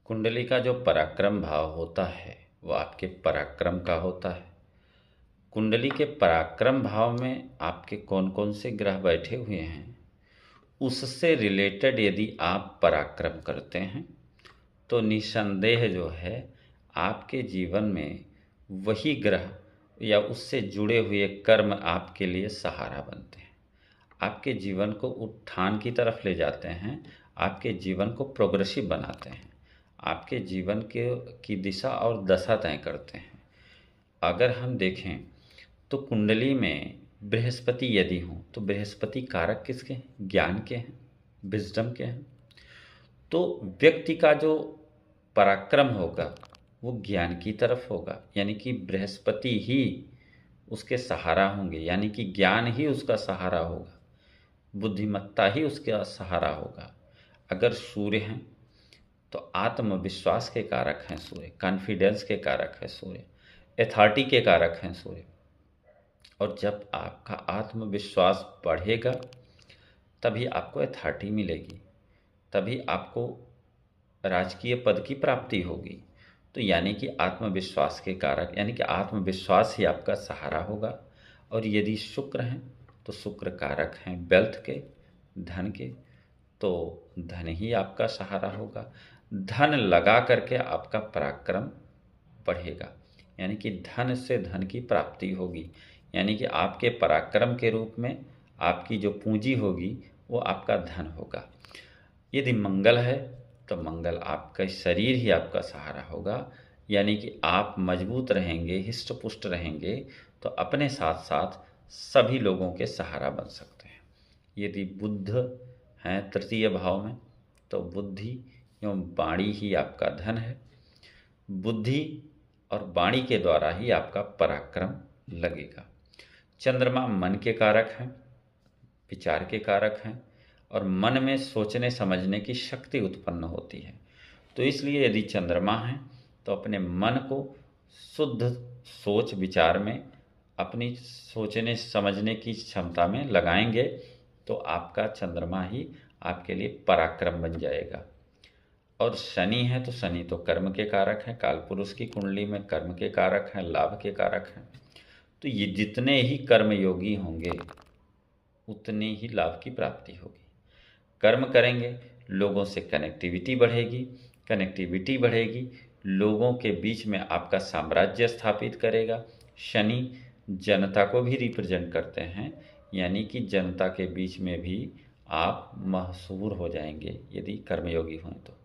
कुंडली का जो पराक्रम भाव होता है वो आपके पराक्रम का होता है। कुंडली के पराक्रम भाव में आपके कौन कौन से ग्रह बैठे हुए हैं, उससे रिलेटेड यदि आप पराक्रम करते हैं तो निसंदेह जो है आपके जीवन में वही ग्रह या उससे जुड़े हुए कर्म आपके लिए सहारा बनते हैं, आपके जीवन को उत्थान की तरफ ले जाते हैं, आपके जीवन को प्रोग्रेसिव बनाते हैं, आपके जीवन के की दिशा और दशा तय करते हैं। अगर हम देखें तो कुंडली में बृहस्पति यदि हों तो बृहस्पति कारक किसके हैं? ज्ञान के हैं, विजडम के हैं। तो व्यक्ति का जो पराक्रम होगा वो ज्ञान की तरफ होगा, यानी कि बृहस्पति ही उसके सहारा होंगे, यानी कि ज्ञान ही उसका सहारा होगा, बुद्धिमत्ता ही उसका सहारा होगा। अगर सूर्य हैं तो आत्मविश्वास के कारक हैं सूर्य, कॉन्फिडेंस के कारक है सूर्य, अथॉरिटी के कारक हैं सूर्य। और जब आपका आत्मविश्वास बढ़ेगा तभी आपको अथॉरिटी मिलेगी, तभी आपको राजकीय पद की प्राप्ति होगी। तो यानी कि आत्मविश्वास के कारक, यानी कि आत्मविश्वास ही आपका सहारा होगा। और यदि शुक्र हैं तो शुक्र कारक हैं वेल्थ के, धन के, तो धन ही आपका सहारा होगा। धन लगा करके आपका पराक्रम बढ़ेगा, यानी कि धन से धन की प्राप्ति होगी, यानी कि आपके पराक्रम के रूप में आपकी जो पूंजी होगी वो आपका धन होगा। यदि मंगल है तो मंगल आपका शरीर ही आपका सहारा होगा, यानी कि आप मजबूत रहेंगे, हिष्ट पुष्ट रहेंगे तो अपने साथ साथ सभी लोगों के सहारा बन सकते हैं। यदि बुध हैं तृतीय भाव में तो बुद्धि एवं वाणी ही आपका धन है। बुद्धि और वाणी के द्वारा ही आपका पराक्रम लगेगा। चंद्रमा मन के कारक हैं, विचार के कारक हैं और मन में सोचने समझने की शक्ति उत्पन्न होती है। तो इसलिए यदि चंद्रमा है तो अपने मन को शुद्ध सोच विचार में, अपनी सोचने समझने की क्षमता में लगाएंगे तो आपका चंद्रमा ही आपके लिए पराक्रम बन जाएगा। और शनि है तो शनि तो कर्म के कारक हैं, कालपुरुष की कुंडली में कर्म के कारक हैं, लाभ के कारक हैं। तो ये जितने ही कर्म योगी होंगे उतनी ही लाभ की प्राप्ति होगी। कर्म करेंगे, लोगों से कनेक्टिविटी बढ़ेगी, कनेक्टिविटी बढ़ेगी, लोगों के बीच में आपका साम्राज्य स्थापित करेगा। शनि जनता को भी रिप्रेजेंट करते हैं, यानी कि जनता के बीच में भी आप मशहूर हो जाएंगे यदि कर्मयोगी हों तो।